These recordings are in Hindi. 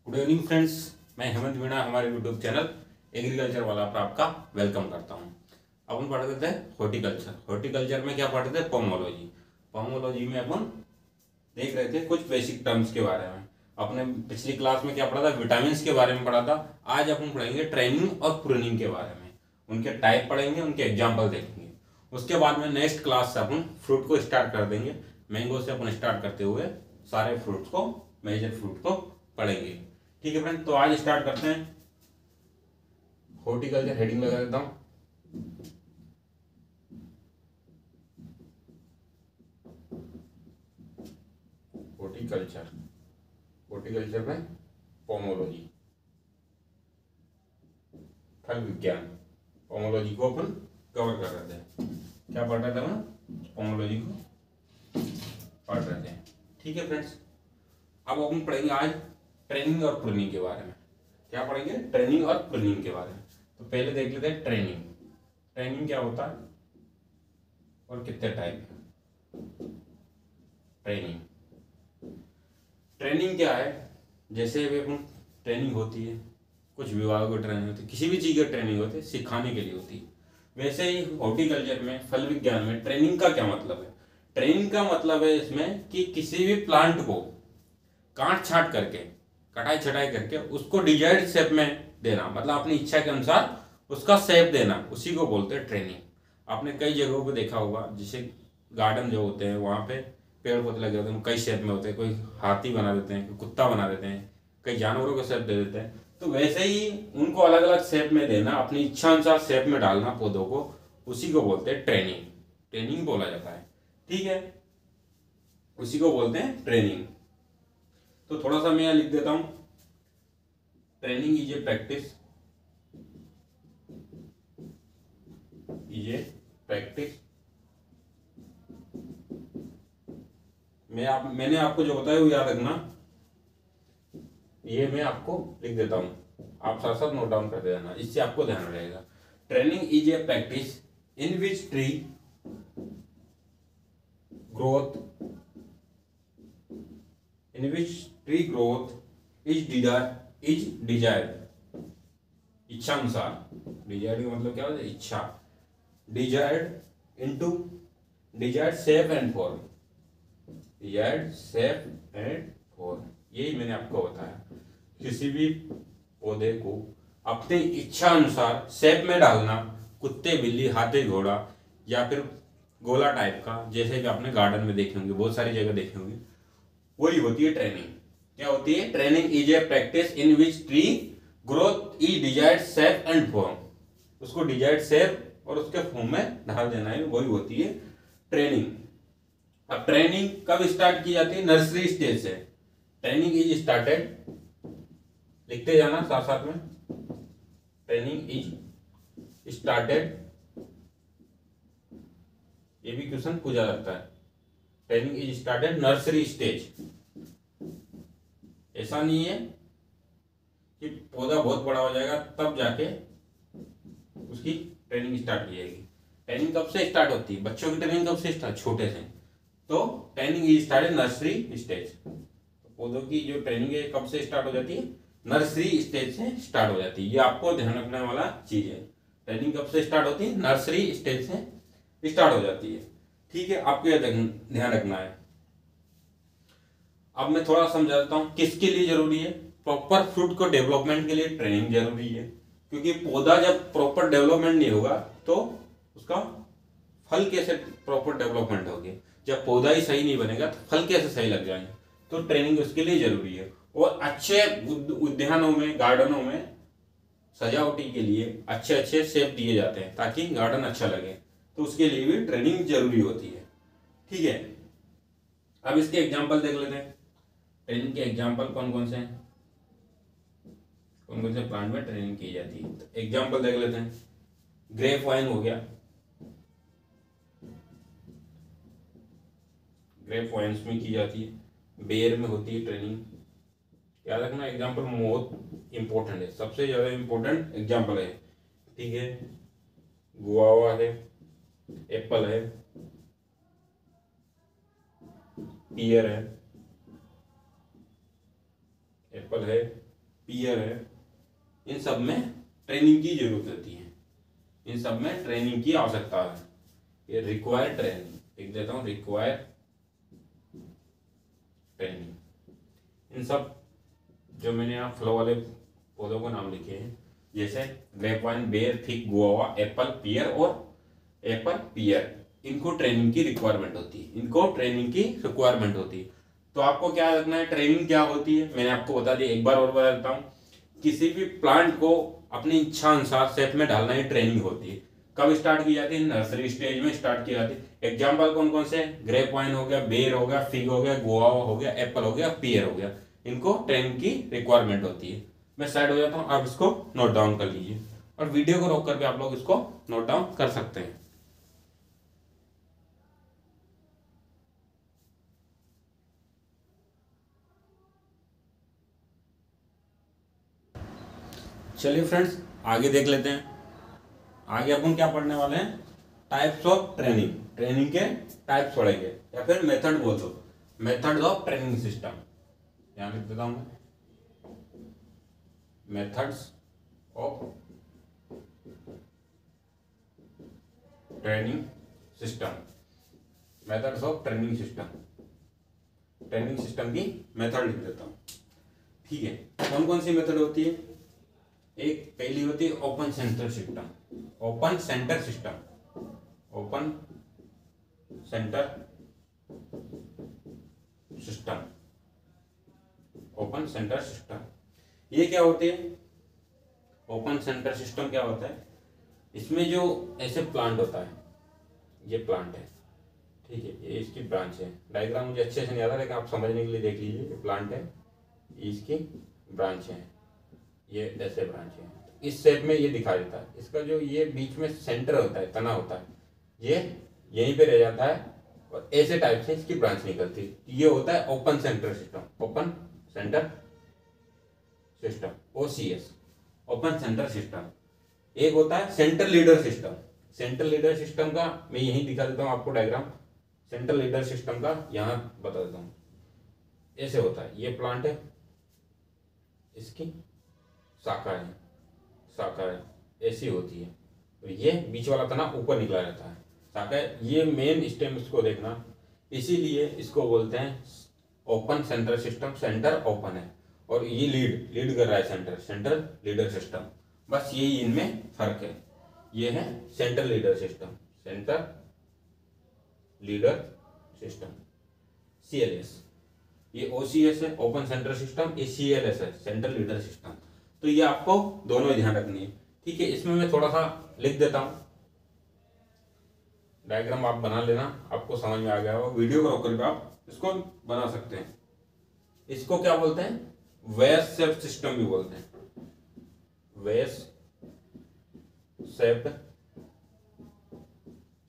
गुड इवनिंग फ्रेंड्स, मैं हेमंत मीणा हमारे यूट्यूब चैनल एग्रीकल्चर वाला पर आपका वेलकम करता हूं। अपन पढ़ते थे हॉर्टिकल्चर। हॉर्टिकल्चर में क्या पढ़ते थे? पोमोलॉजी। पोमोलॉजी में अपन देख रहे थे कुछ बेसिक टर्म्स के बारे में। अपने पिछली क्लास में क्या पढ़ा था? विटामिन के बारे में पढ़ा था। आज अपन पढ़ेंगे ट्रेनिंग और प्रूनिंग के बारे में। उनके टाइप पढ़ेंगे, उनके एग्जाम्पल देखेंगे। उसके बाद में नेक्स्ट क्लास से अपन फ्रूट को स्टार्ट कर देंगे। मैंगो से अपन स्टार्ट करते हुए सारे फ्रूट्स को, मेजर फ्रूट को पढ़ेंगे। ठीक है फ्रेंड, तो आज स्टार्ट करते हैं। हॉर्टिकल्चर हेडिंग लगा देता हूं। हॉर्टिकल्चर, हॉर्टिकल्चर में पोमोलॉजी, फल विज्ञान। पोमोलॉजी को अपन कवर कर रहे थे। क्या पढ़ रहे थे हम? पोमोलॉजी को पढ़ रहे थे। ठीक है फ्रेंड्स, अब अपन पढ़ेंगे आज ट्रेनिंग और प्रूनिंग के बारे में। क्या पढ़ेंगे? ट्रेनिंग और प्रूनिंग के बारे में। तो पहले देख लेते हैं ट्रेनिंग। ट्रेनिंग क्या होता है और कितने टाइप है? ट्रेनिंग, ट्रेनिंग क्या है? जैसे अभी अपन ट्रेनिंग होती है, कुछ विभागों की ट्रेनिंग होती है, किसी भी चीज़ की ट्रेनिंग होती है, सिखाने के लिए होती है। वैसे ही हॉर्टिकल्चर में, फल विज्ञान में ट्रेनिंग का क्या मतलब है? ट्रेनिंग का मतलब है इसमें कि किसी भी प्लांट को काट छाट करके, कटाई छटाई करके उसको डिजायर्ड शेप में देना, मतलब अपनी इच्छा के अनुसार उसका शेप देना, उसी को बोलते हैं ट्रेनिंग। आपने कई जगहों पे देखा होगा, जैसे गार्डन जो होते हैं वहाँ पे पेड़ पौधे लगे होते हैं, कई शेप में होते हैं। कोई हाथी बना देते हैं, कोई कुत्ता बना देते हैं, कई जानवरों का शेप दे देते हैं। तो वैसे ही उनको अलग अलग शेप में देना, अपनी इच्छा अनुसार शेप में डालना पौधों को, उसी को बोलते हैं ट्रेनिंग। ट्रेनिंग बोला जाता है। ठीक है, उसी को बोलते हैं ट्रेनिंग। तो थोड़ा सा मैं यहाँ लिख देता हूं। Training is a practice, is a practice. मैंने आपको जो बताया वो याद रखना। ये मैं आपको लिख देता हूं, आप साथ साथ नोट डाउन कर देना, इससे आपको ध्यान रहेगा। Training is a practice in which tree growth, in which tree growth is desired, इच्छा अनुसार। डिजायर्ड का मतलब क्या होता है? इच्छा। Desired into desired shape and form, desired shape and form. यही मैंने आपको बताया। किसी भी पौधे को अपनी इच्छा अनुसार शेप में डालना, कुत्ते, बिल्ली, हाथी, घोड़ा, या फिर गोला टाइप का, जैसे कि आपने गार्डन में देखे होंगे, बहुत सारी जगह देखे होंगे, वही होती है ट्रेनिंग। क्या होती है? Training is a practice in which tree growth is desired shape and form. उसको डिजायर्ड शेप और उसके फॉर्म में ढाल देना है, वही होती है ट्रेनिंग। अब ट्रेनिंग कब स्टार्ट की जाती है? नर्सरी स्टेज से। ट्रेनिंग इज स्टार्टेड, लिखते जाना साथ साथ में। ट्रेनिंग इज स्टार्टेड, ये भी क्वेश्चन पूछा जाता है। Training is started nursery stage. ऐसा नहीं है कि पौधा बहुत बड़ा हो जाएगा तब जाके उसकी ट्रेनिंग स्टार्ट की जाएगी। ट्रेनिंग कब से स्टार्ट होती है? बच्चों की ट्रेनिंग कब से स्टार्ट? छोटे से। तो training is started nursery stage. तो पौधों की जो ट्रेनिंग है कब से स्टार्ट हो जाती है? नर्सरी स्टेज से स्टार्ट हो जाती है। ये आपको ध्यान रखने वाला चीज है। ट्रेनिंग कब से स्टार्ट होती है? नर्सरी स्टेज से स्टार्ट हो जाती है। ठीक है, आपको यह ध्यान रखना है। अब मैं थोड़ा समझा देता हूं किसके लिए जरूरी है। प्रॉपर फ्रूट को डेवलपमेंट के लिए ट्रेनिंग जरूरी है, क्योंकि पौधा जब प्रॉपर डेवलपमेंट नहीं होगा तो उसका फल कैसे प्रॉपर डेवलपमेंट होगी? जब पौधा ही सही नहीं बनेगा तो फल कैसे सही लग जाएंगे? तो ट्रेनिंग उसके लिए जरूरी है। और अच्छे उद्यानों में, गार्डनों में सजावटी के लिए अच्छे अच्छे शेप दिए जाते हैं ताकि गार्डन अच्छा लगे, तो उसके लिए भी ट्रेनिंग जरूरी होती है। ठीक है, अब इसके एग्जाम्पल देख लेते हैं। ट्रेनिंग के एग्जाम्पल कौन कौन से हैं, कौन कौन से प्लांट में ट्रेनिंग की जाती है? तो एग्जाम्पल देख लेते हैं। ग्रेप वाइन हो गया, ग्रेप वाइन्स में की जाती है। बेर में होती है ट्रेनिंग। याद रखना, एग्जाम्पल बहुत इंपॉर्टेंट है, सबसे ज्यादा इंपॉर्टेंट एग्जाम्पल है। ठीक है, गुआवा है, एप्पल है, पियर है, एप्पल है, पीयर है, इन सब में ट्रेनिंग की जरूरत होती है, इन सब में ट्रेनिंग की आवश्यकता है। ये रिक्वायर ट्रेनिंग लिख देता हूँ, रिक्वायर ट्रेनिंग। इन सब जो मैंने यहाँ फ्लो वाले पौधों को नाम लिखे हैं, जैसे ग्रेप वाइन, बेर, फिग, गुआवा, एप्पल, पियर और एप्पल पियर, इनको ट्रेनिंग की रिक्वायरमेंट होती है, इनको ट्रेनिंग की रिक्वायरमेंट होती है। तो आपको क्या रखना है, ट्रेनिंग क्या होती है मैंने आपको बता दिया, एक बार और बता देता हूँ। किसी भी प्लांट को अपनी इच्छा अनुसार शेप में डालना ही ट्रेनिंग होती है। कब स्टार्ट की जाती है, नर्सरी स्टेज में स्टार्ट की जाती है। एग्जाम्पल कौन कौन से, ग्रेप वाइन हो गया, बेर हो गया, फिग हो गया, गुआवा हो गया, एप्पल हो गया, पियर हो गया, इनको ट्रेनिंग की रिक्वायरमेंट होती है। मैं साइड हो जाता हूँ, आप इसको नोट डाउन कर लीजिए और वीडियो को रोक करके आप लोग इसको नोट डाउन कर सकते हैं। चलिए फ्रेंड्स, आगे देख लेते हैं। आगे अपन क्या पढ़ने वाले हैं, टाइप्स ऑफ ट्रेनिंग, ट्रेनिंग के टाइप्स पढ़ेंगे या फिर मेथड बोल दो, मेथड ऑफ ट्रेनिंग सिस्टम। यहां लिख देता हूं मैं, methods of training system, methods of training system, training system की मेथड लिख देता हूं। ठीक है, कौन कौन सी मेथड होती है, एक पहली होती है open centre system, open centre system, open centre system, open centre system. ये क्या होती है, ओपन सेंटर सिस्टम क्या होता है, इसमें जो ऐसे प्लांट होता है, ये प्लांट है, ठीक है, ये इसकी ब्रांच है। डायग्राम मुझे अच्छे से नहीं आता लेकिन आप समझने के लिए देख लीजिए, ये प्लांट है, ये इसकी ब्रांच है, ये ऐसे ब्रांच है, इस शेप में ये दिखाई देता है। इसका जो ये बीच में सेंटर होता है, तना होता है, ये यहीं पे रह जाता है और ऐसे टाइप से इसकी ब्रांच निकलती है। ये होता है open centre system, open centre system, OCS, open centre system. एक होता है centre leader system, centre leader system का मैं यहीं दिखा देता हूँ आपको डायग्राम, सेंटर लीडर सिस्टम का यहाँ बता देता हूँ। ऐसे होता है, ये प्लांट है, इसकी शाखा है, शाखा है ऐसी होती है, और ये बीच वाला तना ऊपर निकला रहता है, शाखा है। ये मेन स्टेम इसको देखना, इसीलिए इसको बोलते हैं open centre system, centre open है और ये लीड कर रहा है सेंटर, सेंटर लीडर सिस्टम, बस यही इनमें फर्क है। ये है centre leader system, centre leader system, CLS। ये OCS है, ओपन सेंटर सिस्टम, ये CLS है, सेंटर लीडर सिस्टम। तो ये आपको दोनों ध्यान रखनी है, ठीक है। इसमें मैं थोड़ा सा लिख देता हूं, डायग्राम आप बना लेना, आपको समझ में आ गया होगा। वीडियो को रोक करके आप इसको बना सकते हैं। इसको क्या बोलते हैं, वेस शेप्ड सिस्टम भी बोलते हैं, वेस शेप्ड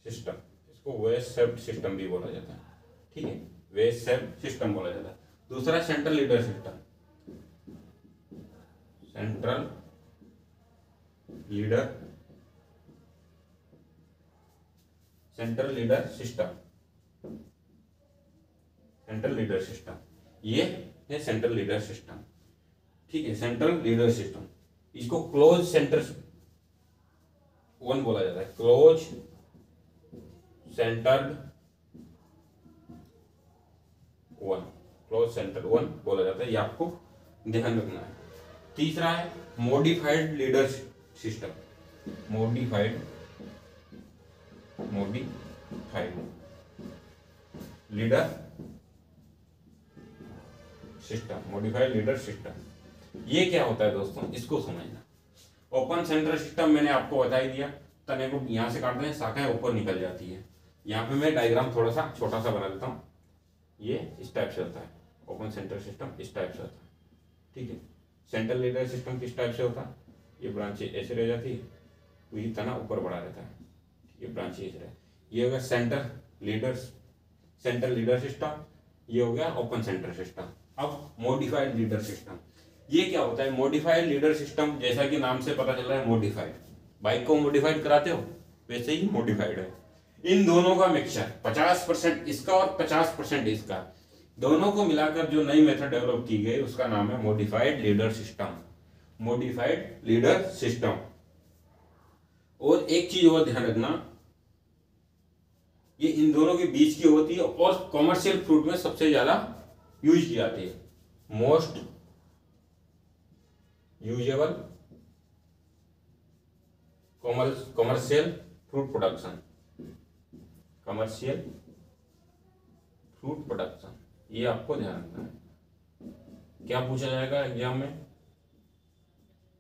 सिस्टम, इसको वेस शेप्ड सिस्टम भी बोला जाता है, ठीक है, वेस शेप्ड सिस्टम बोला जाता है। दूसरा central leader system, central leader, central leader system, central leader system, ये है सेंट्रल लीडर सिस्टम, ठीक है, सेंट्रल लीडर सिस्टम। इसको क्लोज सेंटर वन बोला जाता है, close centred one, close centre one बोला जाता है, ये आपको ध्यान रखना है। तीसरा है modified leader system, modified leader system, modified leader system. ये क्या होता है दोस्तों, इसको समझना। ओपन सेंटर सिस्टम मैंने आपको बता ही दिया, तने को यहां से काटते हैं, शाखाएं ऊपर निकल जाती है। यहाँ पे मैं डायग्राम थोड़ा सा छोटा सा बना देता हूँ, ये इस टाइप से होता है, ओपन सेंटर सिस्टम इस टाइप से होता है, ठीक है। सेंट्रल लीडर सिस्टम किस टाइप से होता है, ये ब्रांचें ऐसे रह जाती है, तो ये तना ऊपर बढ़ा रहता है, ये ब्रांचें ऐसे रहे। ये हो गया सेंटर लीडर सिस्टम, ये हो गया ओपन सेंटर सिस्टम। अब मॉडिफाइड लीडर सिस्टम, ये क्या होता है, मॉडिफाइड लीडर सिस्टम, जैसा कि नाम से पता चल रहा है मॉडिफाइड, बाइक को मॉडिफाइड कराते हो वैसे ही मॉडिफाइड है। इन दोनों का मिक्सचर 50% इसका और 50% इसका, दोनों को मिलाकर जो नई मेथड डेवलप की गई उसका नाम है modified leader system, modified leader system. और एक चीज और ध्यान रखना, ये इन दोनों के बीच की होती है और कॉमर्शियल फ्रूट में सबसे ज्यादा यूज की जाती है। Most usable commercial fruit production, commercial fruit production, ये आपको ध्यान रखना है। क्या पूछा जाएगा एग्जाम में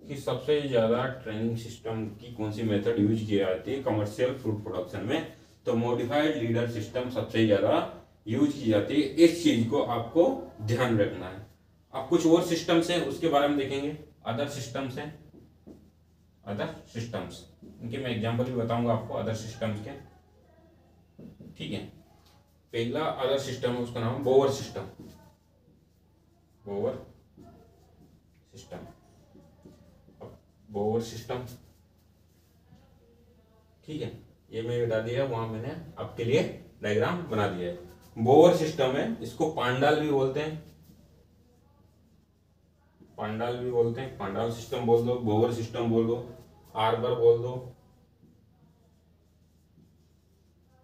कि सबसे ज्यादा ट्रेनिंग सिस्टम की कौन सी मेथड यूज की जाती है कमर्शियल फ्रूट प्रोडक्शन में, तो मॉडिफाइड लीडर सिस्टम सबसे ज्यादा यूज की जाती है। इस चीज को आपको ध्यान रखना है। अब कुछ और सिस्टम्स हैं उसके बारे में देखेंगे। अदर सिस्टम्स हैं, अदर सिस्टम्स, इनके मैं एग्जांपल भी बताऊंगा आपको अदर सिस्टम्स के, ठीक है। पहला अदर सिस्टम है, उसका नाम बोवर सिस्टम, बोवर सिस्टम। बोवर सिस्टम, ठीक है, ये मैंने बता दिया, वहां मैंने आपके लिए डायग्राम बना दिया है। बोवर सिस्टम है, इसको पांडाल भी बोलते हैं, पांडाल भी बोलते हैं, पांडाल सिस्टम बोल दो, बोवर सिस्टम बोल दो, आर्बर बोल दो,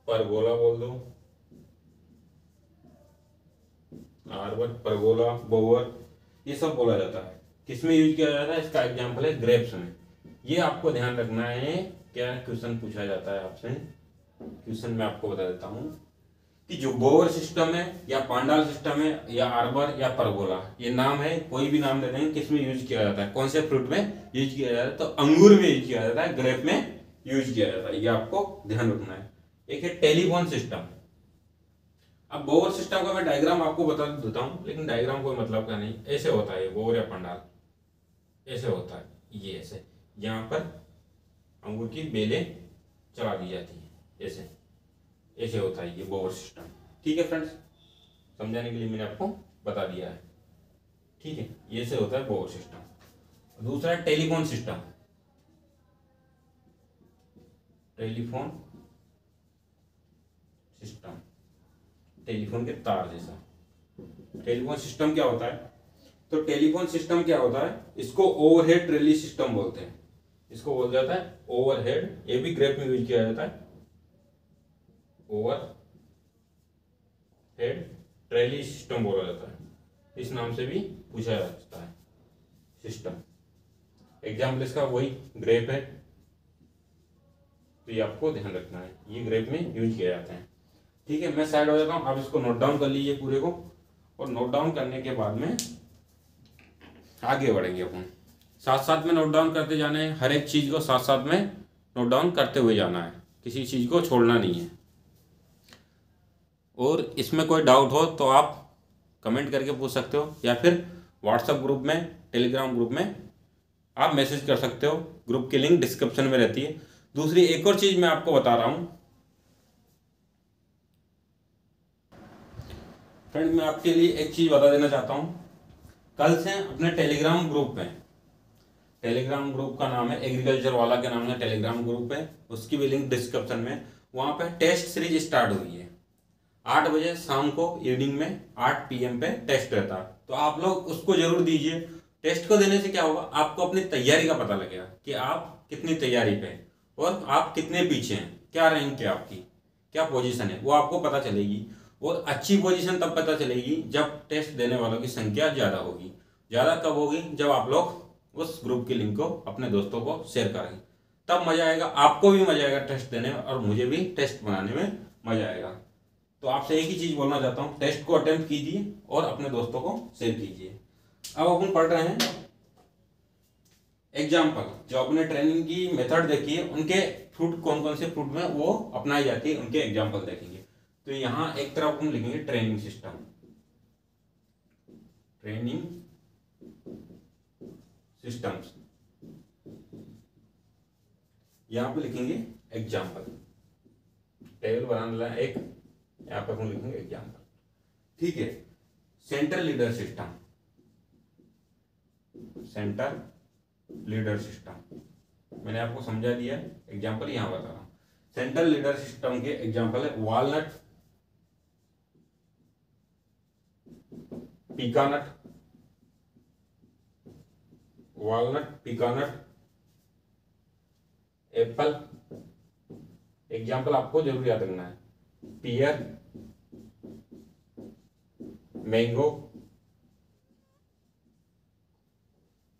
परगोला बोल दो, आर्बर, परगोला, बोवर, ये सब बोला जाता है। किसमें यूज किया जाता है, इसका एग्जांपल है ग्रेप्स में। ये आपको ध्यान रखना है, क्या क्वेश्चन पूछा जाता है आपसे। क्वेश्चन में आपको बता देता हूं कि जो बोवर सिस्टम है या पांडाल सिस्टम है या आर्बर या परगोला, ये नाम है, कोई भी नाम ले देंगे, किसमें यूज किया जाता है, कौन से फ्रूट में यूज किया जाता है, तो अंगूर में यूज किया जाता है, ग्रेप में यूज किया जाता है, ये आपको ध्यान रखना है। एक है टेलीफोन सिस्टम। अब बोवर सिस्टम का मैं डायग्राम आपको बता देता हूं, लेकिन डायग्राम कोई मतलब का नहीं, ऐसे होता है बोवर या पंडाल, ऐसे होता है, ये ऐसे, यहाँ पर अंगूर की बेलें चला दी जाती है, ऐसे ऐसे होता है ये बोवर सिस्टम, ठीक है फ्रेंड्स, समझाने के लिए मैंने आपको बता दिया है, ठीक है, ये ऐसे होता है बोवर सिस्टम। दूसरा है telephone system, telephone system, telephone के तार जैसा। टेलीफोन सिस्टम क्या होता है, तो टेलीफोन सिस्टम क्या होता है, इसको ओवरहेड ट्रेली सिस्टम बोलते हैं, इसको बोल जाता है ओवरहेड, ये भी ग्रेप में यूज किया जाता है, ओवर हेड ट्रेली सिस्टम बोला जाता है, इस नाम से भी पूछा जाता है सिस्टम। एग्जाम्पल इसका वही ग्रेप है, तो ये आपको ध्यान रखना है, ये ग्रेप में यूज किया जाता है, ठीक है। मैं साइड हो जाता हूँ, आप इसको नोट डाउन कर लीजिए पूरे को, और नोट डाउन करने के बाद में आगे बढ़ेंगे अपन, साथ साथ में नोट डाउन करते जाना है, हर एक चीज को साथ साथ में नोट डाउन करते हुए जाना है, किसी चीज को छोड़ना नहीं है। और इसमें कोई डाउट हो तो आप कमेंट करके पूछ सकते हो, या फिर व्हाट्सएप ग्रुप में, टेलीग्राम ग्रुप में आप मैसेज कर सकते हो, ग्रुप की लिंक डिस्क्रिप्शन में रहती है। दूसरी एक और चीज मैं आपको बता रहा हूं फ्रेंड, मैं आपके लिए एक चीज बता देना चाहता हूं, कल से अपने टेलीग्राम ग्रुप में, टेलीग्राम ग्रुप का नाम है एग्रीकल्चर वाला के नाम है टेलीग्राम ग्रुप है, उसकी भी लिंक डिस्क्रिप्शन में, वहां पे टेस्ट सीरीज स्टार्ट हुई है, 8 बजे शाम को, इवनिंग में 8 PM पे टेस्ट रहता है, तो आप लोग उसको जरूर दीजिए। टेस्ट को देने से क्या होगा, आपको अपनी तैयारी का पता लगेगा कि आप कितनी तैयारी पे हैं और आप कितने पीछे हैं, क्या रैंक है आपकी, क्या पोजीशन है, वो आपको पता चलेगी। और अच्छी पोजीशन तब पता चलेगी जब टेस्ट देने वालों की संख्या ज़्यादा होगी। ज़्यादा कब होगी, जब आप लोग उस ग्रुप की लिंक को अपने दोस्तों को शेयर करेंगे, तब मजा आएगा, आपको भी मजा आएगा टेस्ट देने में, और मुझे भी टेस्ट बनाने में मजा आएगा। तो आपसे एक ही चीज बोलना चाहता हूं, टेस्ट को अटेम्प्ट कीजिए और अपने दोस्तों को शेयर कीजिए। अब अपन पढ़ रहे हैं एग्जाम्पल, जो अपने ट्रेनिंग की मेथड देखिए, उनके फ्रूट कौन कौन से फ्रूट में वो अपनाई जाती है, उनके एग्जाम्पल देखेंगे। तो यहाँ एक तरफ हम लिखेंगे ट्रेनिंग सिस्टम, ट्रेनिंग सिस्टम्स, यहाँ पे लिखेंगे एग्जाम्पल, टेबल बनाना एक, यहाँ पर हम लिखेंगे एग्जाम्पल, ठीक है। Central leader system, centre leader system मैंने आपको समझा दिया, एग्जाम्पल यहां बता रहा हूं। सेंट्रल लीडर सिस्टम के एग्जाम्पल है वॉलनट, पीकानट, वॉलनट, पिकानट, एप्पल। एग्जाम्पल आपको जरूर याद रखना है, पियर, मैंगो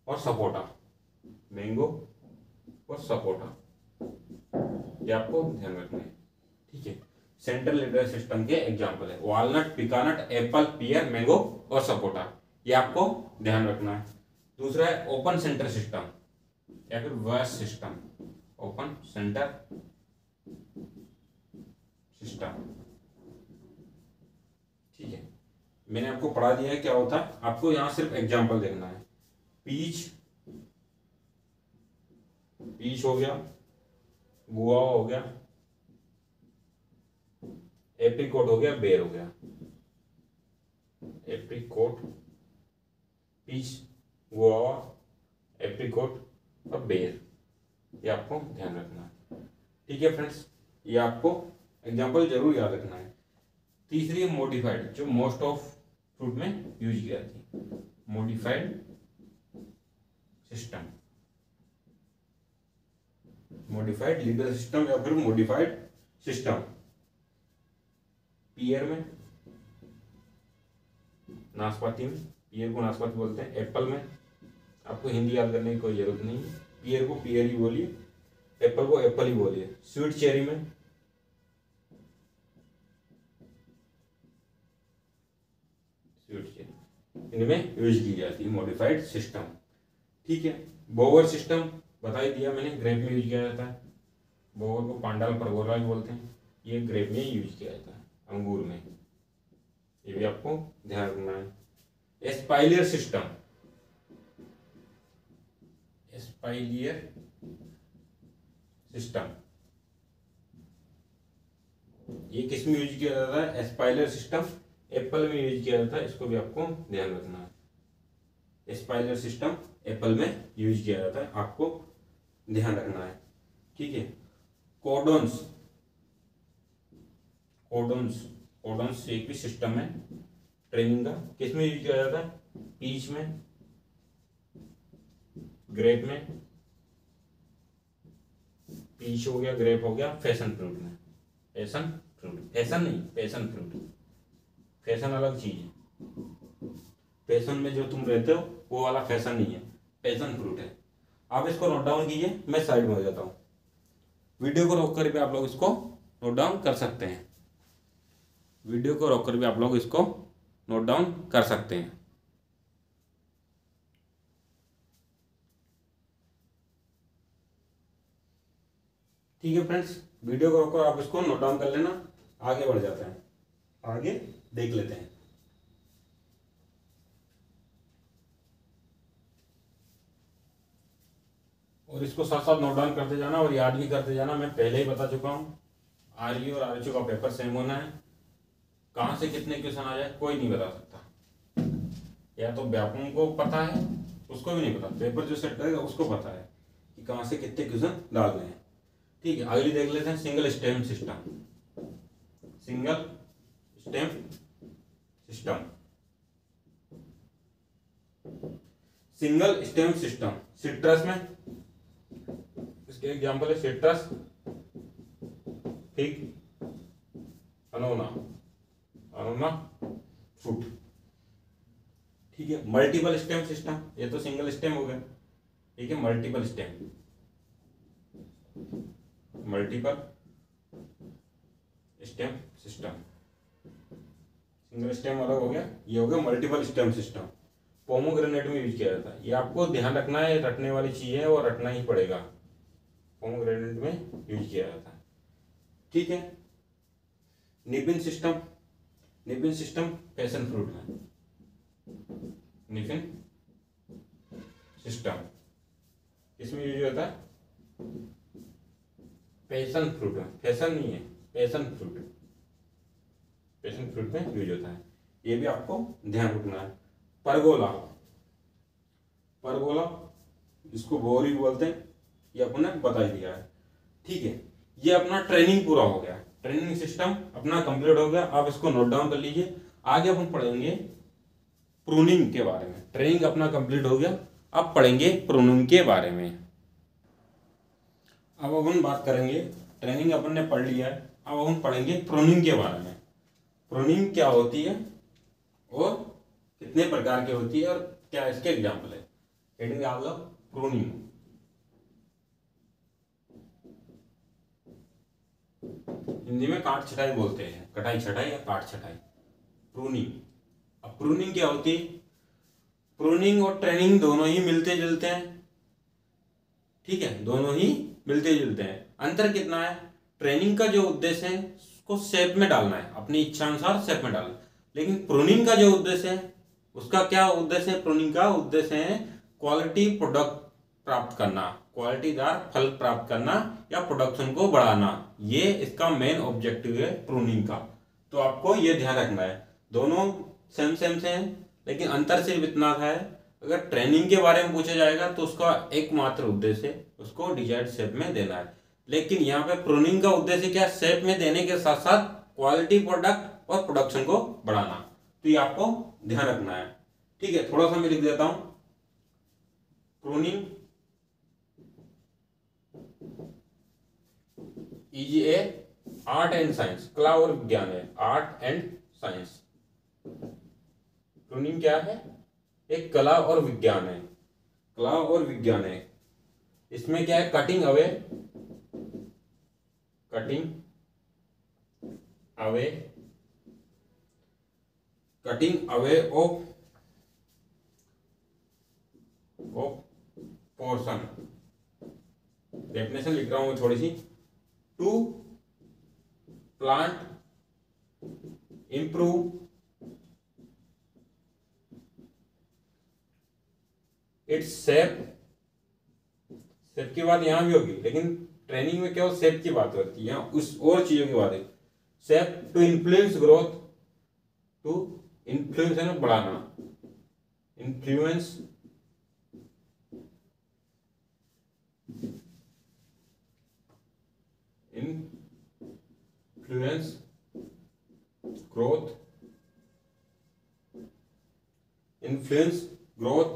और सपोटा। मैंगो और सपोटा, ये आपको ध्यान रखना है, ठीक है। सेंट्रल लीडर सिस्टम के एग्जाम्पल है वॉलनट, पिकानट, एप्पल, पियर, मैंगो और सपोटा, ये आपको ध्यान रखना है। दूसरा है ओपन सेंटर सिस्टम या फिर verse system, open centre system, ठीक है। मैंने आपको पढ़ा दिया है क्या होता है, आपको यहां सिर्फ एग्जाम्पल देखना है। पीच, पीच हो गया, गुआवा हो गया, एप्रिकॉट हो गया, बेर हो गया। एप्रिकॉट, पीच, गुआवा, एप्रिकॉट और बेर, ये आपको ध्यान रखना है, ठीक है फ्रेंड्स। ये आपको एग्जाम्पल जरूर याद रखना है। तीसरी है मॉडिफाइड, जो मोस्ट ऑफ फ्रूट में यूज की जाती है, modified system, modified leader system या फिर मॉडिफाइड सिस्टम। पियर में, नाशपाती में, पियर को नाशपाती बोलते हैं। एप्पल में, आपको हिंदी याद करने की कोई जरूरत नहीं है, पियर को पियर ही बोलिए, एप्पल को एप्पल ही बोलिए। स्वीट चेरी में, स्वीट चेरी, इनमें यूज की जाती है मॉडिफाइड सिस्टम, ठीक है। बोवर सिस्टम बता ही दिया मैंने, ग्रेप में यूज किया जाता है। बोवर को पांडाल परगोला भी बोलते हैं, ये ग्रेप में यूज किया जाता है, अंगूर में, ये भी आपको ध्यान रखना है। एस्पाइलियर सिस्टम, एस्पाइलियर सिस्टम, ये किस में यूज किया जाता है? एस्पाइलियर सिस्टम एप्पल में यूज किया जाता है, इसको भी आपको ध्यान रखना है। एस्पाइलियर सिस्टम एप्पल में यूज किया जाता है, आपको ध्यान रखना है, ठीक है। कोडोन्स, कोडोन्स, कोडोन्स एक भी सिस्टम है ट्रेनिंग का, किस में यूज किया जाता है? पीच में, ग्रेप में, पीच हो गया, ग्रेप हो गया, फैशन फ्रूट में। फैशन फ्रूट, फैशन नहीं, पैशन फ्रूट, फैशन अलग चीज है। फैशन में जो तुम रहते हो वो वाला फैशन नहीं है, पैशन फ्रूट है। आप इसको नोट डाउन कीजिए, मैं साइड में हो जाता हूँ। वीडियो को रोक कर भी आप लोग इसको नोट डाउन कर सकते हैं, वीडियो को रोक कर भी आप लोग इसको नोट डाउन कर सकते हैं। ठीक है फ्रेंड्स, वीडियो को रोको, आप इसको नोट डाउन कर लेना, आगे बढ़ जाते हैं, आगे देख लेते हैं। और इसको साथ साथ नोट डाउन करते जाना और याद भी करते जाना। मैं पहले ही बता चुका हूँ, आरयू और आरएचओ का पेपर सेम होना है, कहाँ से कितने क्वेश्चन आ जाए कोई नहीं बता सकता। या तो व्यापकों को पता है, उसको भी नहीं पता, पेपर जो सेट करेगा उसको पता है कि कहाँ से कितने क्वेश्चन डालने हैं। ठीक है, अगली देख लेते हैं, single stem system. Single stem system, single stem system citrus में, इसके एग्जांपल है सिट्रस, फिग, अनोना, अनोना फ्रूट। ठीक है, मल्टीपल स्टेम सिस्टम, ये तो सिंगल स्टेम हो गया, ठीक है। Multiple stem, multiple stem system, single stem अलग हो गया, ये हो गया मल्टीपल स्टेम सिस्टम। पोमोग्रेनेट में यूज किया जाता है, ये आपको ध्यान रखना है, रटने वाली चीज है और रटना ही पड़ेगा। पोमोग्रेनेट में यूज किया जाता है, ठीक है। निपिन सिस्टम, निपिन सिस्टम पैशन फ्रूट में, निपिन सिस्टम इसमें यूज होता है पैशन फ्रूट में, फैशन नहीं है, पैशन फ्रूट, पैशन फ्रूट में यूज होता है, ये भी आपको ध्यान रखना है। परगोला, परगोला इसको बोरी बोलते हैं, ये अपने बता ही दिया है, ठीक है। ये अपना ट्रेनिंग पूरा हो गया, ट्रेनिंग सिस्टम अपना कंप्लीट हो गया, आप इसको नोट डाउन कर लीजिए। आगे अपन पढ़ेंगे प्रूनिंग के बारे में। ट्रेनिंग अपना कंप्लीट हो गया, अब पढ़ेंगे प्रोनून के बारे में। अब अपन बात करेंगे, ट्रेनिंग अपन ने पढ़ लिया है, अब अपन पढ़ेंगे प्रोनून के बारे में। प्रोनून क्या होती है और कितने प्रकार की होती है और क्या इसके एग्जाम्पल है। हेडिंग आप लोग प्रोनून, हिंदी में काट छटाई बोलते हैं, कटाई छटाई या काट छटाई, प्रूनिंग। अब प्रूनिंग क्या होती है, प्रूनिंग और ट्रेनिंग दोनों ही मिलते जुलते हैं, ठीक है, दोनों ही मिलते जुलते हैं। अंतर कितना है, ट्रेनिंग का जो उद्देश्य है उसको शेप में डालना है, अपनी इच्छा अनुसार शेप में डालना, लेकिन प्रूनिंग का जो उद्देश्य है उसका क्या उद्देश्य है, प्रूनिंग का उद्देश्य है क्वालिटी प्रोडक्ट प्राप्त करना, क्वालिटीदार फल प्राप्त करना या प्रोडक्शन को बढ़ाना, ये इसका मेन ऑब्जेक्टिव है प्रूनिंग का। तो आपको ये ध्यान रखना है, दोनों सेम सेम से हैं, लेकिन अंतर सिर्फ इतना है, अगर ट्रेनिंग के बारे में पूछा जाएगा तो उसका एकमात्र उद्देश्य उसको डिजायर्ड शेप में देना है, लेकिन यहाँ पे प्रूनिंग का उद्देश्य क्या, शेप में देने के साथ साथ क्वालिटी प्रोडक्ट और प्रोडक्शन को बढ़ाना। तो ये आपको ध्यान रखना है, ठीक है। थोड़ा सा मैं लिख देता हूं, pruning is a art and science, कला और विज्ञान है, आर्ट एंड साइंस। प्रूनिंग क्या है, एक कला और विज्ञान है, कला और विज्ञान है। इसमें क्या है, cutting away, cutting away, cutting away of portion, definition लिख रहा हूं थोड़ी सी, to plant improve its shape, shape की बात यहां भी होगी, लेकिन ट्रेनिंग में क्या हो, शेप की बात होती है, यहाँ उस और चीजों की बात है। Shape to influence growth, to influence है ना बढ़ाना, influence influence growth, influence growth,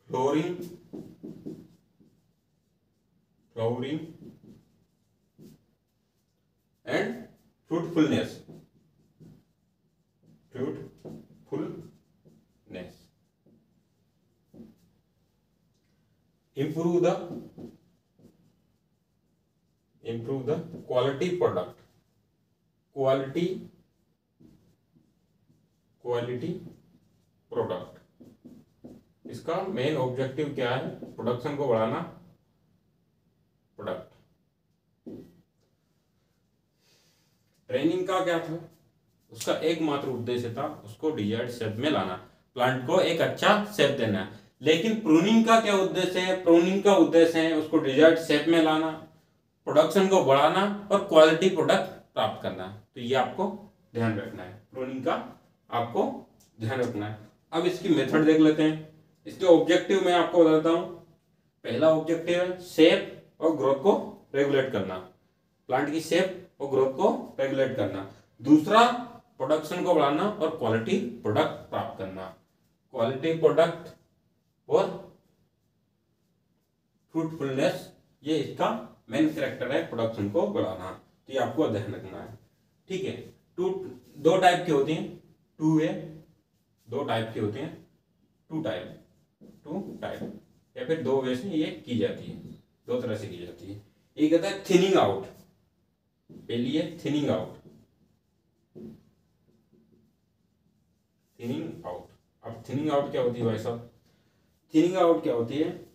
flowering and fruitfulness, improve the quality product, quality product. इसका मेन ऑब्जेक्टिव क्या है, प्रोडक्शन को बढ़ाना, प्रोडक्ट। ट्रेनिंग का क्या था, उसका एकमात्र उद्देश्य था उसको डिजायर्ड शेप में लाना, प्लांट को एक अच्छा शेप देना। लेकिन प्रूनिंग का क्या उद्देश्य है, प्रूनिंग का उद्देश्य है उसको डिजायर्ड शेप में लाना, प्रोडक्शन को बढ़ाना और क्वालिटी प्रोडक्ट प्राप्त करना। तो ये आपको ध्यान रखना है, प्रूनिंग का आपको ध्यान रखना है। अब इसकी मेथड देख लेते हैं, इसके ऑब्जेक्टिव मैं आपको बताता हूं। पहला ऑब्जेक्टिव है शेप और ग्रोथ को रेगुलेट करना, प्लांट की शेप और ग्रोथ को रेगुलेट करना। दूसरा प्रोडक्शन को बढ़ाना और क्वालिटी प्रोडक्ट प्राप्त करना, क्वालिटी प्रोडक्ट और फ्रूटफुलनेस, ये इसका मेन कैरेक्टर है, प्रोडक्शन को बढ़ाना। तो ये आपको ध्यान रखना है, ठीक है। दो टाइप की होती हैं, टू वे, दो टाइप की होती हैं, टू टाइप या फिर दो वे से ये की जाती है, दो तरह से की जाती है। एक कहता है थिनिंग आउट, पहली है थिनिंग आउट, थिनिंग आउट। अब थिनिंग आउट क्या होती है भाई साहब, थिनिंग आउट क्या होती है,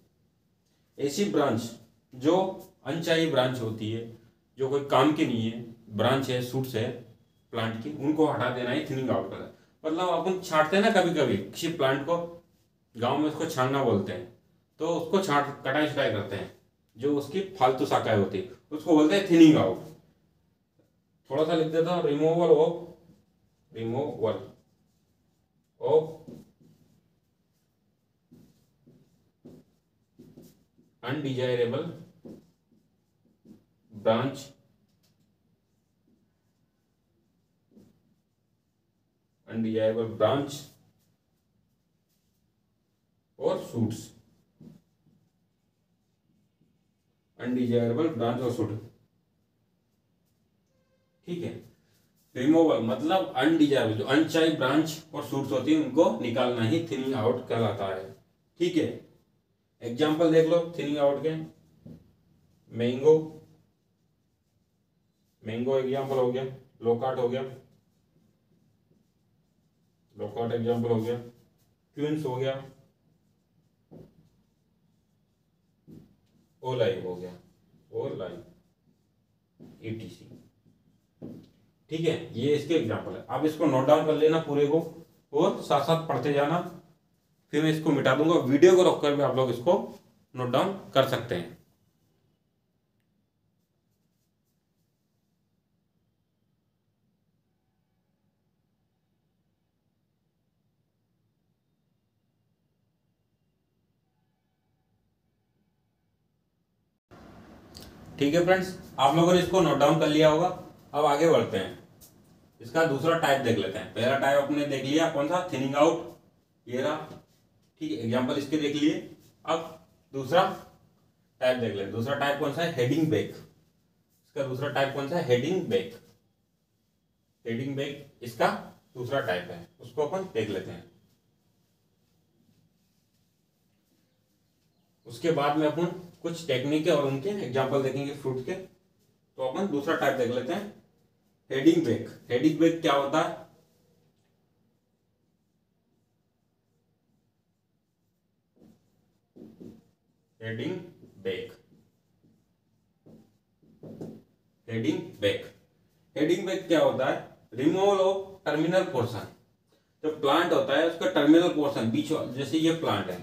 ऐसी ब्रांच जो अनचाही ब्रांच होती है, जो कोई काम की नहीं है, ब्रांच है, शूट्स है प्लांट की, उनको हटा देना ही थिनिंग आउट का। मतलब अपन छांटते हैं ना कभी कभी किसी प्लांट को, गांव में उसको छानना बोलते हैं, तो उसको कटाई छटाई करते हैं, जो उसकी फालतू शाखाएं होती है उसको बोलते हैं थिनिंग आउट। थोड़ा सा लिख देता हूं, रिमूवल ऑफ अनडिजायरेबल ब्रांच और शूट्स, अनडिजायरेबल ब्रांच और शूट। ठीक है, रिमूवल मतलब अनडिजायरेबल, जो अनचाही ब्रांच और शूट्स होती है उनको निकालना ही थिनिंग आउट कहलाता है। ठीक है, एग्जाम्पल देख लो थिनिंग आउट के। मैंगो, मैंगो एग्जाम्पल हो गया, लोकार्ट हो गया, लोकार्ट एग्जाम्पल हो गया, क्वींस हो गया, ओलाइव हो गया, ओलाइव, ईटीसी। ठीक है, ये इसके एग्जाम्पल है। आप इसको नोट डाउन कर लेना पूरे को और साथ साथ पढ़ते जाना, फिर मैं इसको मिटा दूंगा। वीडियो को रोककर भी आप लोग इसको नोट डाउन कर सकते हैं। ठीक है फ्रेंड्स, आप लोगों ने इसको नोट डाउन कर लिया होगा। अब आगे बढ़ते हैं, इसका दूसरा टाइप देख लेते हैं। पहला टाइप आपने देख लिया, कौन सा? थिनिंग आउट, ये रहा। ठीक है, एग्जांपल इसके देख लिए। अब दूसरा टाइप देख लेते हैं। दूसरा टाइप कौन सा है? Heading back. इसका दूसरा टाइप कौन सा है? Heading back. हेडिंग बैक इसका दूसरा टाइप है, उसको अपन देख लेते हैं। उसके बाद में अपन कुछ टेक्निक और उनके एग्जांपल देखेंगे फ्रूट के। तो अपन दूसरा टाइप देख लेते हैं, हेडिंग बैक। हेडिंग बैक क्या होता है? Heading back, heading back. Heading back क्या होता है? Removal of terminal portion. जो प्लांट होता है उसका टर्मिनल पोर्शन बीच, जैसे ये प्लांट है,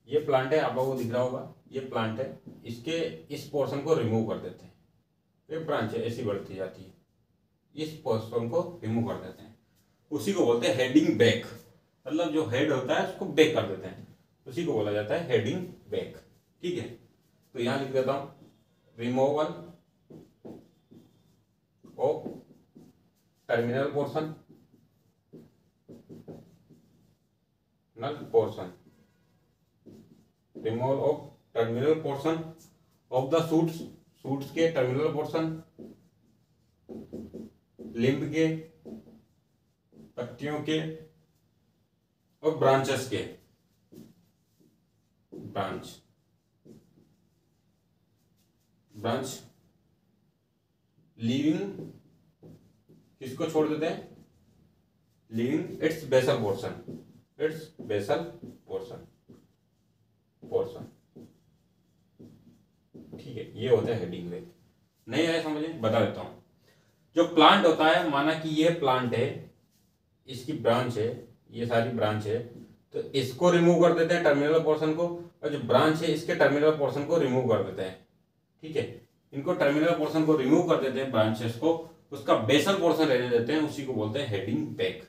ये प्लांट है, आप लोगों को दिख रहा होगा, ये प्लांट है, इसके इस पोर्शन को रिमूव कर देते हैं। ये ब्रांच है, ऐसी बढ़ती जाती है, इस पोर्शन को रिमूव कर देते हैं, उसी को बोलते हैं हेडिंग बैक। मतलब जो हेड होता है उसको बैक कर देते हैं, उसी को बोला जाता है हेडिंग बैक। ठीक है, तो यहां लिख देता हूं, removal of terminal portion, null portion, removal of terminal portion of the shoots, shoots के टर्मिनल पोर्शन, लिम्ब के, पत्तियों के, और ब्रांचेस के, ब्रांच, ब्रांच लीविंग, किसको छोड़ देते हैं? Leaving its basal portion, its basal portion, portion. ठीक है, ये होता है हेडिंग बैक। नहीं आया समझ में? बता देता हूं। जो प्लांट होता है, माना कि ये प्लांट है, इसकी ब्रांच है, ये सारी ब्रांच है, तो इसको रिमूव कर देते हैं टर्मिनल पोर्शन को, और जो ब्रांच है इसके टर्मिनल पोर्शन को रिमूव कर देते हैं। ठीक है, इनको टर्मिनल पोर्शन को रिमूव कर देते हैं ब्रांचेस को, उसका बेसल पोर्शन रहने देते हैं, उसी को बोलते हैं हेडिंग बैक,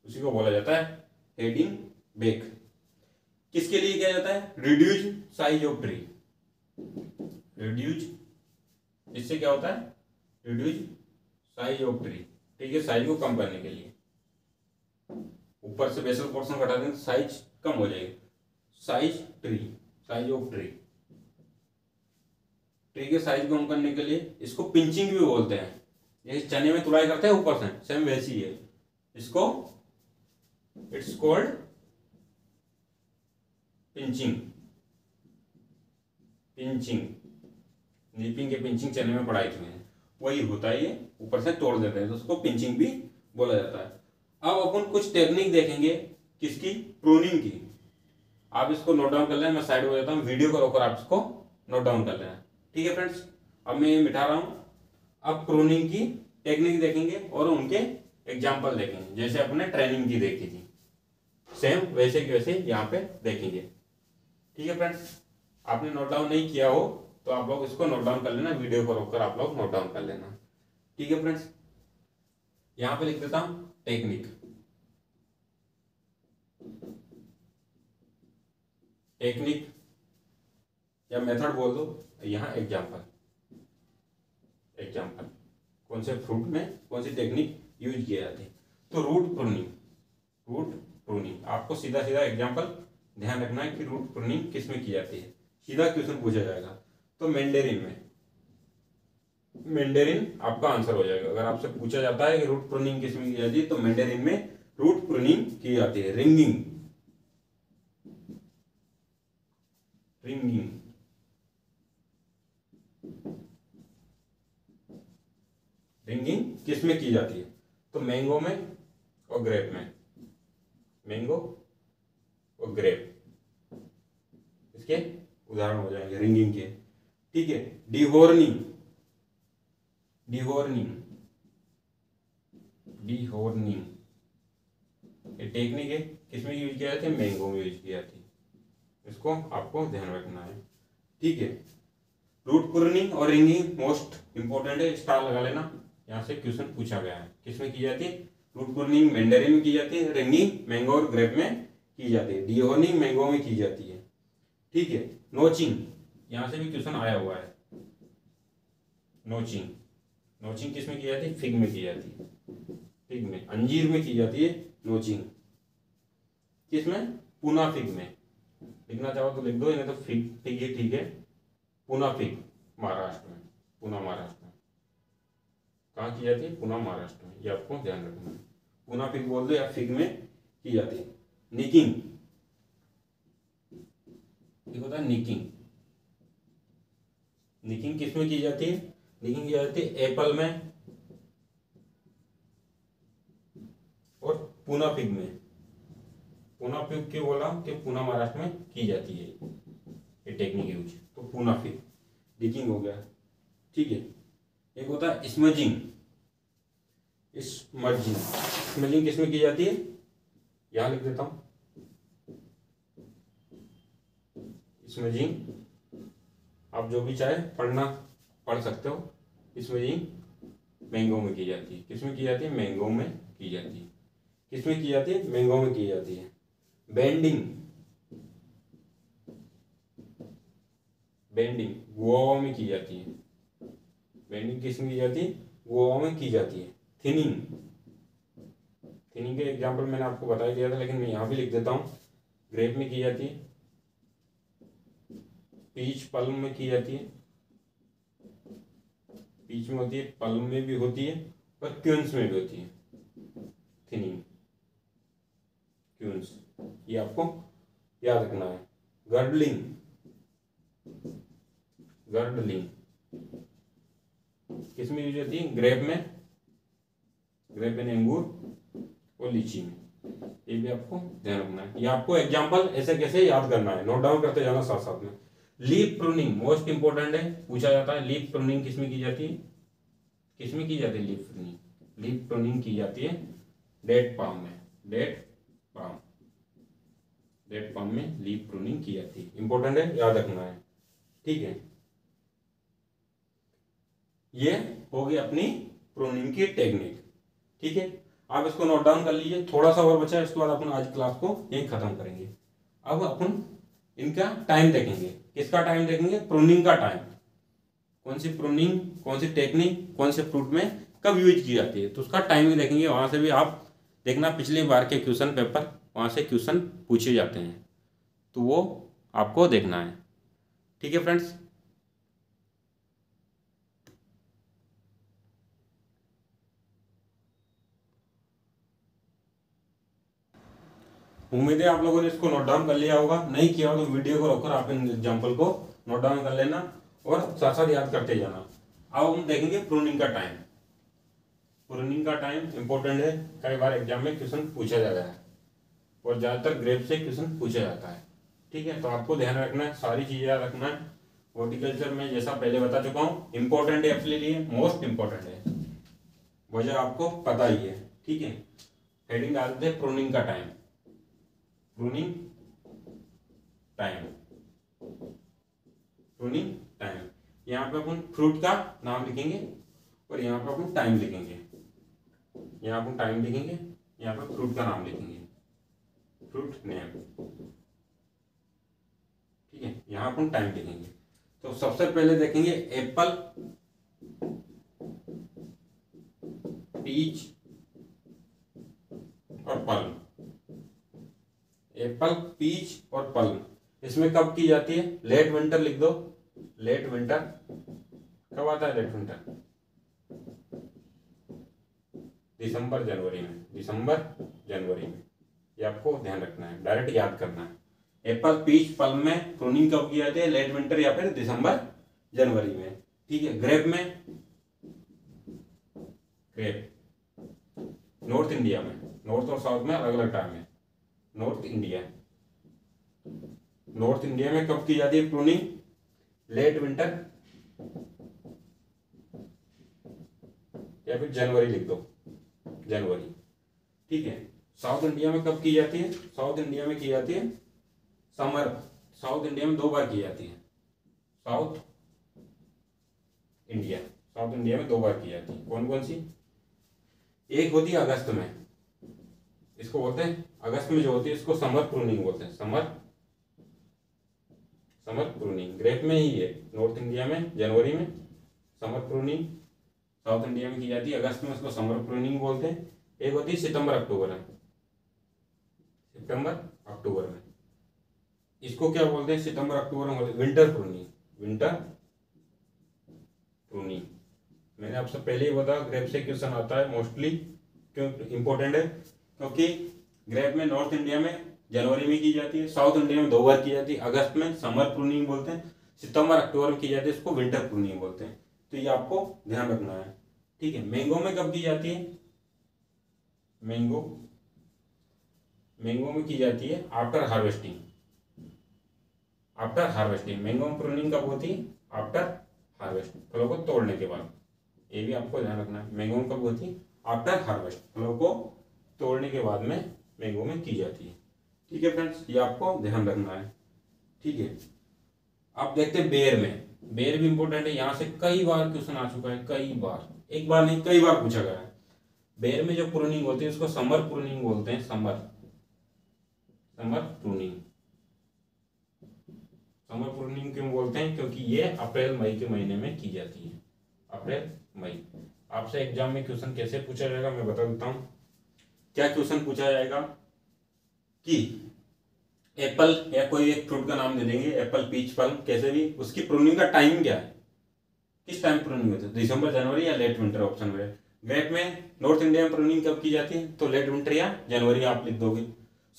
उसी को बोला जाता है हेडिंग बैक। किसके लिए किया जाता है? Reduce size of tree, reduce, इससे क्या होता है? Reduce size of tree. ठीक है, साइज को कम करने के लिए ऊपर से बेसल पोर्शन घटा दें तो साइज कम हो जाएगी। Size tree, size of tree, tree के साइज को कम करने के लिए इसको पिंचिंग भी बोलते हैं। जैसे चने में तुड़ाई करते हैं ऊपर से, सेम वैसी है, इसको इट्स कॉल्ड पिंचिंग, पिंचिंग, नीपिंग के पिंचिंग चने में पढ़ाई की है, वही होता है, ये ऊपर से तोड़ देते हैं तो उसको पिंचिंग भी बोला जाता है। अब अपन कुछ टेक्निक देखेंगे, किसकी? प्रूनिंग की। आप इसको नोट डाउन कर लेना, मैं साइड हो जाता हूँ, वीडियो को रोकर आप इसको नोट डाउन कर लेना। ठीक है फ्रेंड्स, अब मैं ये मिटा रहा हूँ। अब प्रूनिंग की टेक्निक देखेंगे और उनके एग्जाम्पल देखेंगे, जैसे अपने ट्रेनिंग की देखी थी, सेम वैसे की वैसे यहाँ पे देखेंगे। ठीक है फ्रेंड्स, आपने नोट डाउन नहीं किया हो तो आप लोग इसको नोट डाउन कर लेना, वीडियो को रोककर आप लोग नोट डाउन कर लेना। ठीक है फ्रेंड्स, यहां पे लिख देता हूं टेक्निक, टेक्निक या मेथड बोल दो, यहां एग्जांपल, एग्जांपल कौन से फ्रूट में कौन सी टेक्निक यूज किया जाती है। तो रूट प्रूनिंग, रूट प्रूनिंग, आपको सीधा सीधा एग्जांपल ध्यान रखना है कि रूट प्रूनिंग किस में की जाती है, सीधा क्वेश्चन पूछा जाएगा। तो मैंडेरिन में, मैंडेरिन आपका आंसर हो जाएगा। अगर आपसे पूछा जाता है कि रूट प्रूनिंग किस में की जाती है, तो मैंडेरिन में रूट प्रूनिंग की जाती है। रिंगिंग, रिंगिंग, रिंगिंग किस में की जाती है, तो मैंगो में और ग्रेप में, मैंगो और ग्रेप इसके उदाहरण हो जाएंगे रिंगिंग के। ठीक है, डिहॉर्निंग, डिहॉर्निंग, डिहॉर्निंग ये टेक्निक है, किसमें यूज किया जाता है, मैंगो में यूज की जाती है, इसको आपको ध्यान रखना है। ठीक है, रूट प्रूनिंग और रिंगिंग मोस्ट इंपॉर्टेंट है, स्टार लगा लेना, यहाँ से क्वेश्चन पूछा गया है। किसमें की जाती है, रूट प्रूनिंग मैंडेरिन में की जाती है, रिंगिंग मैंगो और ग्रेप में की जाती है, डिहॉर्निंग मैंगो में की जाती है। ठीक है, नोचिंग, यहाँ से भी क्वेश्चन आया हुआ है। नोचिंग, नोचिंग किसमें की जाती है, फिग में की जाती है, फिग में, अंजीर में की जाती है नोचिंग। किसमें, पूना फिग में, लिखना चाहो तो लिख दो, नहीं तो फिग, फिग ही ठीक है। पूना फिग महाराष्ट्र में, पूना महाराष्ट्र में, कहाँ की जाती है, पूना महाराष्ट्र में, ये आपको ध्यान रखना है। पूना फिग बोल दो या फिग में की जाती है। निकिंग, ये होता है निकिंग, निकिंग किसमें की जाती है, निकिंग की जाती है एप्पल में और पूना फिग में। पूना फिग क्यों बोला कि पूना महाराष्ट्र में की जाती है ये टेक्निक यूज, तो पूना फिग, निकिंग हो गया। ठीक है, एक होता है स्मजिंग, स्मजिंग, स्मजिंग किसमें की जाती है, यहां लिख देता हूं, स्मजिंग आप जो भी चाहे पढ़ना पढ़ सकते हो। स्मजिंग मैंगो में की जाती है, किसमें की जाती है, मैंगो में की जाती है, किसमें की जाती है, मैंगो में की जाती है। बेंडिंग, बेंडिंग गोवा में की जाती है, बेंडिंग किसमें की जाती है, गोवा में की जाती है। थिनिंग, थिनिंग के एग्जांपल मैंने आपको बता ही दिया था, लेकिन मैं यहाँ भी लिख देता हूँ। ग्रेप में की जाती है, पीच पल्म में की जाती है, पीच में होती है, पल्म में भी होती है और क्यून्स में भी होती है थिनिंग, क्यून्स, ये आपको याद रखना है। गर्डलिंग, गर्डलिंग किसमें यूज होती है, ग्रेप में, ग्रेप यानी अंगूर और लीची में, ये भी आपको ध्यान रखना है। ये आपको एग्जांपल ऐसे कैसे याद करना है, नोट डाउन करते जाना साथ साथ में। लीफ प्रूनिंग मोस्ट इंपोर्टेंट है, पूछा जाता है लीफ प्रूनिंग किसमें की जाती है, किसमें की जाती है लीफ प्रूनिंग, लीफ प्रूनिंग की जाती है डेट पाम में, डेट पाम, डेट पाम में लीफ प्रूनिंग की जाती है, इंपॉर्टेंट है, याद रखना है। ठीक है, ये होगी अपनी प्रूनिंग की टेक्निक। ठीक है, आप इसको नोट डाउन कर लीजिए, थोड़ा सा और बचा है, इसके बाद अपन आज क्लास को यही खत्म करेंगे। अब अपन इनका टाइम देखेंगे, किसका टाइम देखेंगे, प्रूनिंग का टाइम, कौन सी प्रूनिंग, कौन सी टेक्निक, कौन से फ्रूट में कब यूज की जाती है, तो उसका टाइमिंग देखेंगे। वहां से भी आप देखना, पिछली बार के क्वेश्चन पेपर, वहां से क्वेश्चन पूछे जाते हैं, तो वो आपको देखना है। ठीक है फ्रेंड्स, उम्मीद है आप लोगों ने इसको नोट डाउन कर लिया होगा, नहीं किया हो तो वीडियो को रोककर आप इन एग्जाम्पल को नोट डाउन कर लेना और साथ साथ याद करते जाना। अब हम देखेंगे प्रूनिंग का टाइम। प्रूनिंग का टाइम इंपॉर्टेंट है, कई बार एग्जाम में क्वेश्चन पूछा जा रहा है और ज्यादातर ग्रेप से क्वेश्चन पूछा जाता है। ठीक है, तो आपको ध्यान रखना है, सारी चीजें याद रखना है। हॉर्टिकल्चर में जैसा पहले बता चुका हूँ, इंपॉर्टेंट है अपने लिए, मोस्ट इंपॉर्टेंट है, वजह आपको पता ही है। ठीक है, हेडिंग डाल देते हैं प्रूनिंग का time, pruning time, pruning time. यहाँ पे अपन फ्रूट का नाम लिखेंगे और यहाँ पे अपन टाइम लिखेंगे, यहाँ अपन टाइम लिखेंगे, यहाँ पे फ्रूट का नाम लिखेंगे, फ्रूट नेम। ठीक है, यहाँ अपन टाइम लिखेंगे। तो सबसे पहले देखेंगे एप्पल, पीच और पल्म, एप्पल, पीच और पल्म, इसमें कब की जाती है, लेट विंटर लिख दो, लेट विंटर कब आता है? लेट विंटर दिसंबर जनवरी में, दिसंबर जनवरी में। ये आपको ध्यान रखना है, डायरेक्ट याद करना है। एप्पल पीच प्लम में प्रूनिंग कब की जाती है? लेट विंटर या फिर दिसंबर जनवरी में। ठीक है। ग्रेप में, ग्रेप नॉर्थ इंडिया में, नॉर्थ और साउथ में अलग अलग टाइम है। नॉर्थ इंडिया, नॉर्थ इंडिया में कब की जाती है प्रूनिंग? लेट विंटर या फिर जनवरी लिख दो, जनवरी। ठीक है। साउथ इंडिया में कब की जाती है? साउथ इंडिया में की जाती है समर। साउथ इंडिया में 2 बार की जाती है। साउथ इंडिया, साउथ इंडिया में 2 बार की जाती है। कौन कौन सी? एक होती है अगस्त में, इसको बोलते हैं अगस्त में जो होती है इसको समर प्रूनिंग बोलते हैं। समर प्रूनिंग ग्रेप में ही है। नॉर्थ इंडिया में जनवरी में समर प्रूनिंग, साउथ इंडिया में की जाती है अगस्त में, उसको समर प्रूनिंग बोलते हैं। एक होती है सितंबर अक्टूबर में, सितंबर अक्टूबर में, इसको क्या बोलते हैं? सितंबर अक्टूबर में बोलते हैं विंटर प्रूनिंग। विंटर प्रूनिंग मैंने आपसे पहले ही बताया, ग्रेप से क्वेश्चन आता है मोस्टली। क्यों इंपॉर्टेंट है? क्योंकि ग्रेप में नॉर्थ इंडिया में जनवरी में की जाती है, साउथ इंडिया में 2 बार की जाती है। अगस्त में समर प्रूनिंग बोलते हैं, सितंबर अक्टूबर में की जाती है, इसको विंटर प्रूनिंग बोलते हैं। तो ये आपको ध्यान रखना है। ठीक है। मैंगो में कब की जाती है? मैंगो में की जाती है after harvesting. After harvesting mango में प्रूनिंग कब होती है? आफ्टर हार्वेस्ट, फलों को तोड़ने के बाद। ये भी आपको ध्यान रखना है। मैंगो में कब होती है? आफ्टर हार्वेस्ट, फलों को तोड़ने के बाद में मैंगो में की जाती है। ठीक है फ्रेंड्स, ये आपको ध्यान रखना है। ठीक है। अब देखते हैं बेर में। बेर भी इंपॉर्टेंट है, यहाँ से कई बार क्वेश्चन आ चुका है, कई बार, एक बार नहीं कई बार पूछा गया है। बेर में जो प्रूनिंग होती है उसको समर प्रूनिंग बोलते हैं। Summer pruning. समर प्रूनिंग क्यों बोलते हैं? क्योंकि ये अप्रैल मई के महीने में की जाती है। अप्रैल मई। आपसे एग्जाम में क्वेश्चन कैसे पूछा जाएगा मैं बता देता हूं। क्या क्वेश्चन पूछा जाएगा कि एप्पल या कोई एक फ्रूट का नाम दे देंगे, एप्पल पीच प्लम, कैसे भी, उसकी प्रूनिंग का टाइम क्या है, किस टाइम प्रूनिंग होती है? दिसंबर जनवरी या लेट विंटर ऑप्शन में। ग्रेप में नॉर्थ इंडिया में प्रूनिंग कब की जाती है? तो लेट विंटर या जनवरी आप लिख दोगे।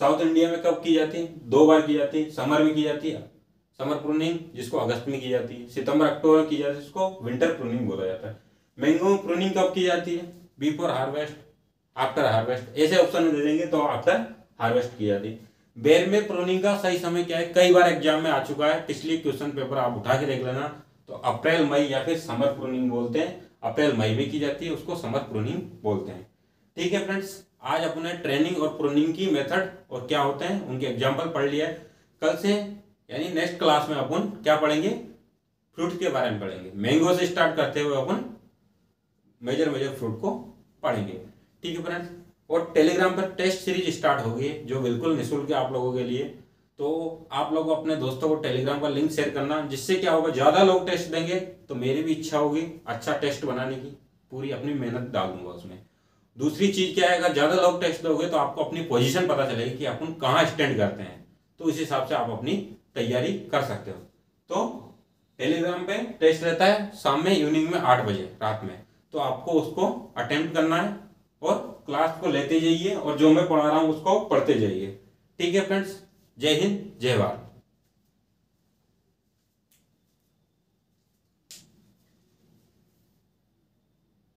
साउथ इंडिया में कब की जाती है? 2 बार की जाती है। समर में की जाती है समर प्रूनिंग, जिसको अगस्त में की जाती है। सितंबर अक्टूबर में की जाती है, जिसको विंटर प्रूनिंग बोला जाता है। मैंगो में प्रूनिंग कब की जाती है? बिफोर हार्वेस्ट, आफ्टर हार्वेस्ट, ऐसे ऑप्शन में दे देंगे तो आफ्टर हार्वेस्ट की जाती है। बेर में प्रूनिंग का सही समय क्या है? कई बार एग्जाम में आ चुका है, पिछली क्वेश्चन पेपर आप उठा के देख लेना। तो अप्रैल मई या फिर समर प्रूनिंग बोलते हैं। अप्रैल मई में की जाती है, उसको समर प्रूनिंग बोलते हैं। ठीक है फ्रेंड्स, आज अपने ट्रेनिंग और प्रूनिंग की मेथड और क्या होते हैं उनके एग्जाम्पल पढ़ लिया है। कल से यानी नेक्स्ट क्लास में अपन क्या पढ़ेंगे? फ्रूट के बारे में पढ़ेंगे। मैंगो से स्टार्ट करते हुए अपन मेजर फ्रूट को पढ़ेंगे। ठीक है फ्रेंड्स, और टेलीग्राम पर टेस्ट सीरीज स्टार्ट होगी जो बिल्कुल निःशुल्क है आप लोगों के लिए। तो आप लोग अपने दोस्तों को टेलीग्राम का लिंक शेयर करना, जिससे क्या होगा, ज़्यादा लोग टेस्ट देंगे तो मेरी भी इच्छा होगी अच्छा टेस्ट बनाने की, पूरी अपनी मेहनत डाल दूंगा उसमें। दूसरी चीज़ क्या है, अगर ज़्यादा लोग टेस्ट दोगे तो आपको अपनी पोजीशन पता चलेगी कि अपन कहाँ स्टैंड करते हैं, तो उस हिसाब से आप अपनी तैयारी कर सकते हो। तो टेलीग्राम पे टेस्ट रहता है शाम में, इवनिंग में 8 बजे रात में, तो आपको उसको अटेम्प्ट करना है और क्लास को लेते जाइए और जो मैं पढ़ा रहा हूँ उसको पढ़ते जाइए। ठीक है फ्रेंड्स, जय हिंद जय भारत।